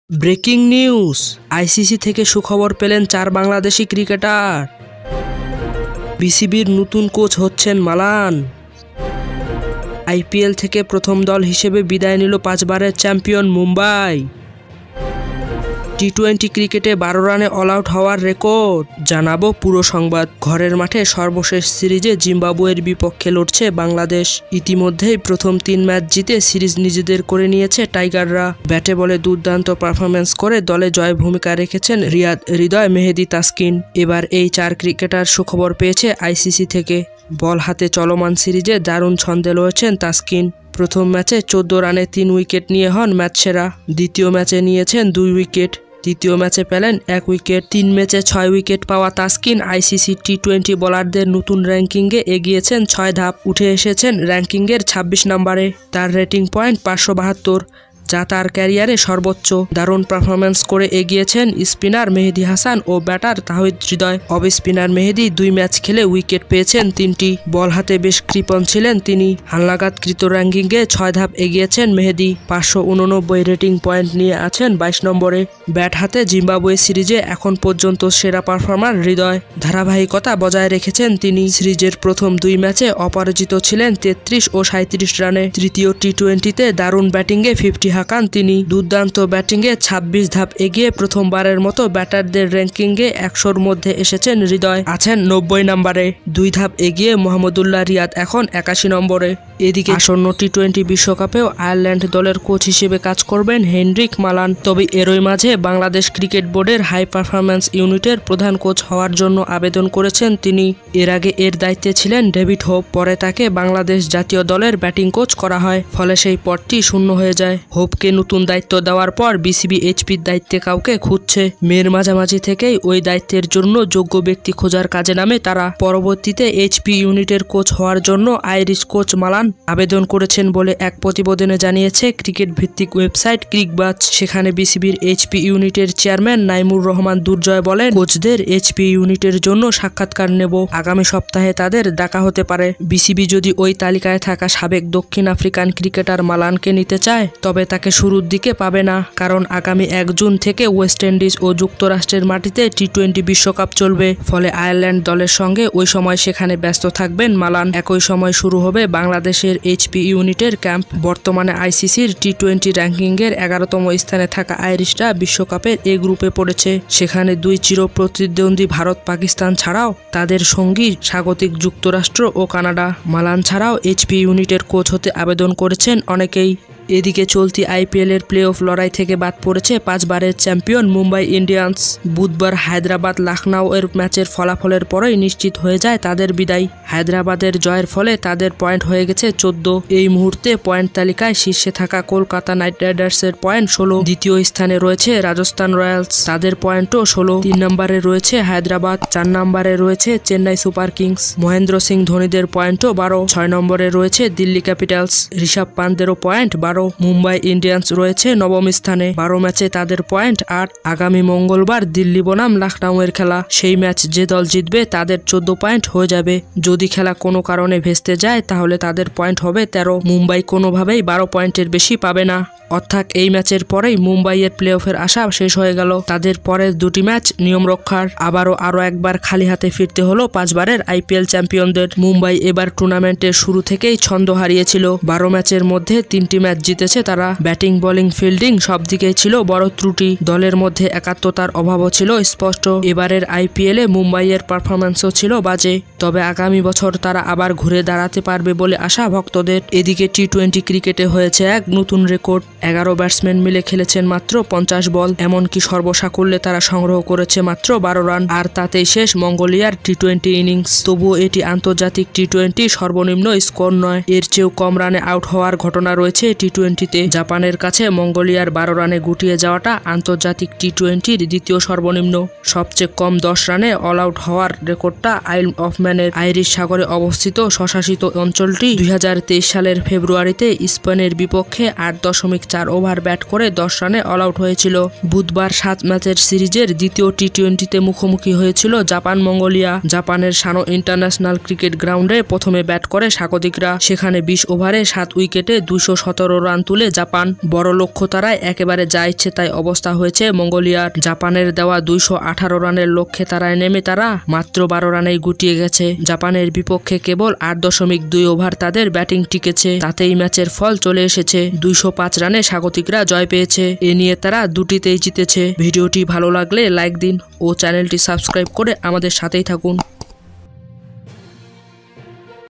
Breaking news, ICC থেকে সুখবর পেলেন 4 বাংলাদেশি ক্রিকেটার। বিসিবির নতুন কোচ হচ্ছেন মালান। আইপিএল থেকে প্রথম দল হিসেবে বিদায় নিল 5 বারের চ্যাম্পিয়ন মুম্বাই। টি-20 ক্রিকেটে 12 রানে অল আউট হওয়ার রেকর্ড। জানাবো পুরো সংবাদ। ঘরের মাঠে সর্বশেষ সিরিজে জিম্বাবুয়ের বিপক্ষে লড়ছে বাংলাদেশ। ইতিমধ্যেই প্রথম 3 ম্যাচ জিতে সিরিজ নিজেদের করে নিয়েছে টাইগাররা। ব্যাটে বলে দুর্দান্ত পারফরম্যান্স করে দলে জয় ভূমিকা রেখেছেন রিয়াদ হৃদয়, মেহেদী, তাসকিন। এবার এই 4 ক্রিকেটার সুখবর পেয়েছে আইসিসি থেকে। বল হাতে চলমান সিরিজে দারুণ ছন্দে রয়েছেন তাসকিন। প্রথম ম্যাচে 14 রানে 3 উইকেট নিয়ে হন ম্যাচ সেরা। দ্বিতীয় ম্যাচে নিয়েছেন 2 উইকেট। তৃতীয় ম্যাচে পেলেন 1 উইকেট। 3 ম্যাচে 6 উইকেট পাওয়া তাসকিন আইসিসি টি-20 বোলারদের নতুন র্যাঙ্কিংয়ে এগিয়েছেন 6 ধাপ। উঠে এসেছেন র্যাঙ্কিংয়ের 26 নম্বরে। তার রেটিং পয়েন্ট 572, যা তার ক্যারিয়ারে সর্বোচ্চ। দারুণ পারফরম্যান্স করে এগিয়েছেন স্পিনার মেহেদী হাসান ও ব্যাটার তাহিদ হৃদয়। অফ স্পিনার মেহেদী 2 ম্যাচ খেলে উইকেট পেয়েছেন 3টি। বল হাতে বেশ কৃপণ ছিলেন তিনি। হালনাগাদকৃত র্যাঙ্কিংয়ে 6 ধাপ এগিয়েছেন মেহেদী। 589 রেটিং পয়েন্ট নিয়ে আছেন 22 নম্বরে। ব্যাট হাতে জিম্বাবুয়ে সিরিজে এখন পর্যন্ত সেরা পারফর্মার হৃদয়। ধারাবাহিকতা বজায় রেখেছেন তিনি। সিরিজের প্রথম 2 ম্যাচে অপরাজিত ছিলেন 33 ও 37 রানে। তৃতীয় টি-20তে দারুণ ব্যাটিংয়ে 50 হাঁকান তিনি। দুর্দান্ত ব্যাটিংয়ে 26 ধাপ এগিয়ে প্রথমবারের মতো ব্যাটারদের র্যাঙ্কিংয়ে 100-র মধ্যে এসেছেন হৃদয়। আছেন 90 নম্বরে। 2 ধাপ এগিয়ে মোহাম্মদুল্লাহ রিয়াদ এখন 81 নম্বরে। এদিকে আসন্ন টি-20 বিশ্বকাপেও আয়ারল্যান্ড দলের কোচ হিসেবে কাজ করবেন হেনরিক মালান। তবে এরই মাঝে বাংলাদেশ ক্রিকেট বোর্ডের হাই পারফরম্যান্স ইউনিটের প্রধান কোচ হওয়ার জন্য আবেদন করেছেন তিনি। এর আগে এর দায়িত্বে ছিলেন ডেভিড হোপ। পরে তাকে বাংলাদেশ জাতীয় দলের ব্যাটিং কোচ করা হয়। ফলে সেই পদটি শূন্য হয়ে যায়। হোপকে নতুন দায়িত্ব দেওয়ার পর বিসিবি এইচপির দায়িত্বে কাউকে খুঁজছে। মের মাঝামাঝি থেকেই ওই দায়িত্বের জন্য যোগ্য ব্যক্তি খোঁজার কাজে নামে তারা। পরবর্তীতে এইচপি ইউনিটের কোচ হওয়ার জন্য আইরিশ কোচ মালান আবেদন করেছেন বলে এক প্রতিবেদনে জানিয়েছে ক্রিকেট ভিত্তিক ওয়েবসাইট ক্রিকবাজ। সেখানে বিসিবির এইচপি ইউনিটের চেয়ারম্যান নাইমুর রহমান দুর্জয় বলেন, কোচদের এইচপি ইউনিটের জন্য সাক্ষাৎকার নেব। আগামী সপ্তাহে তাদের ডাকা হতে পারে। বিসিবি যদি ওই তালিকায় থাকা সাবেক দক্ষিণ আফ্রিকান ক্রিকেটার মালানকে নিতে চায়, তবে তাকে শুরুর দিকে পাবে না। কারণ আগামী 1 জুন থেকে ওয়েস্ট ইন্ডিজ ও যুক্তরাষ্ট্রের মাটিতে টি-20 বিশ্বকাপ চলবে। ফলে আয়ারল্যান্ড দলের সঙ্গে ওই সময় সেখানে ব্যস্ত থাকবেন মালান। একই সময় শুরু হবে বাংলাদেশের এইচপি ইউনিটের ক্যাম্প। বর্তমানে আইসিসির টি-20 র্যাঙ্কিংয়ের 11তম স্থানে থাকা আইরিশরা বিশ্বকাপের এ গ্রুপে পড়েছে। সেখানে 2 চির প্রতিদ্বন্দ্বী ভারত, পাকিস্তান ছাড়াও তাদের সঙ্গী স্বাগতিক যুক্তরাষ্ট্র ও কানাডা। মালান ছাড়াও এইচপি ইউনিটের কোচ হতে আবেদন করেছেন অনেকেই। এদিকে চলতি আইপিএলের প্লে অফ লড়াই থেকে বাদ পড়েছে 5 বারের চ্যাম্পিয়ন মুম্বাই ইন্ডিয়ান্স। বুধবার হায়দ্রাবাদ লখনউ এর ম্যাচের ফলাফলের পরেই নিশ্চিত হয়ে যায় তাদের বিদায়। হায়দ্রাবাদের জয়ের ফলে তাদের পয়েন্ট হয়ে গেছে 14। এই মুহূর্তে পয়েন্ট তালিকায় শীর্ষে থাকা কলকাতা নাইট রাইডার্সের পয়েন্ট 16। দ্বিতীয় স্থানে রয়েছে রাজস্থান রয়্যালস, তাদের পয়েন্টও 16। 3 নম্বরে রয়েছে হায়দ্রাবাদ। 4 নম্বরে রয়েছে চেন্নাই সুপার কিংস, মহেন্দ্র সিং ধোনিদের পয়েন্টও 12। 6 নম্বরে রয়েছে দিল্লি ক্যাপিটালস, ঋষভ পান্তেরও পয়েন্ট 12। মুম্বাই ইন্ডিয়ান্স রয়েছে 9ম স্থানে, 12 ম্যাচে তাদের পয়েন্ট 8। আগামী মঙ্গলবার দিল্লি বনাম লখনউয়ের খেলা। সেই ম্যাচ যে দল জিতবে তাদের 14 পয়েন্ট হয়ে যাবে। যদি খেলা কোনো কারণে ভেস্তে যায় তাহলে তাদের পয়েন্ট হবে 13। মুম্বাই কোনোভাবেই 12 পয়েন্টের বেশি পাবে না। অর্থাৎ এই ম্যাচের পরেই মুম্বাইয়ের প্লে অফের আশা শেষ হয়ে গেল। তাদের পরের 2টি ম্যাচ নিয়ম রক্ষার। আরও একবার খালি হাতে ফিরতে হলো 5 বারের আইপিএল চ্যাম্পিয়নদের। মুম্বাই এবার টুর্নামেন্টের শুরু থেকেই ছন্দ হারিয়েছিল। 12 ম্যাচের মধ্যে 3টি ম্যাচ জিতেছে তারা। ব্যাটিং, বোলিং, ফিল্ডিং সব দিকেই ছিল বড় ত্রুটি। দলের মধ্যে একাত্মতার অভাবও ছিল স্পষ্ট। এবারের আইপিএলে মুম্বাইয়ের পারফরম্যান্সও ছিল বাজে। তবে আগামী বছর তারা আবার ঘুরে দাঁড়াতে পারবে বলে আশা ভক্তদের। এদিকে টি-20 ক্রিকেটে হয়েছে এক নতুন রেকর্ড। 11 ব্যাটসম্যান মিলে খেলেছেন মাত্র 50 বল। এমনকি সর্বসাকুল্যে তারা সংগ্রহ করেছে মাত্র 12 রান। আর তাতেই শেষ মঙ্গোলিয়ার টি-20 ইনিংস। তবুও এটি আন্তর্জাতিক টি-20 সর্বনিম্ন স্কোর নয়। এর চেয়েও কম রানে আউট হওয়ার ঘটনা রয়েছে টি-20-তে। জাপানের কাছে মঙ্গোলিয়ার 12 রানে গুটিয়ে যাওয়াটা আন্তর্জাতিক টি-20-র দ্বিতীয় সর্বনিম্ন। সবচেয়ে কম 10 রানে অল আউট হওয়ার রেকর্ডটা আইল অফ ম্যানের। আইরিশ সাগরে অবস্থিত স্বশাসিত অঞ্চলটি 2023 সালের ফেব্রুয়ারিতে স্পেনের বিপক্ষে 8.4 ওভার ব্যাট করে 10 রানে অল আউট হয়েছিল। বুধবার 7 ম্যাচের সিরিজের দ্বিতীয় টি-20-তে মুখোমুখি হয়েছিল জাপান মঙ্গোলিয়া। জাপানের সানো ইন্টারন্যাশনাল ক্রিকেট গ্রাউন্ডে প্রথমে ব্যাট করে স্বাগতিকরা। সেখানে 20 ওভারে 7 উইকেটে 217 রান তুলে জাপান জাপান। বড় লক্ষ্য তারায় একেবারে যা ইচ্ছে তাই অবস্থা হয়েছে মঙ্গোলিয়ার। জাপানের দেওয়া 218 রানের লক্ষ্যে তারায় নেমে তারা মাত্র 12 রানেই গুটিয়ে গেছে। জাপানের বিপক্ষে কেবল 8.2 ওভার তাদের ব্যাটিং টিকেছে, তাতেই ম্যাচের ফল চলে এসেছে। 205 রানে স্বাগতিকরা জয় পেয়েছে। এ নিয়ে তারা দুটিতেই জিতেছে। ভিডিওটি ভালো লাগলে লাইক দিন ও চ্যানেলটি সাবস্ক্রাইব করে আমাদের সাথেই থাকুন।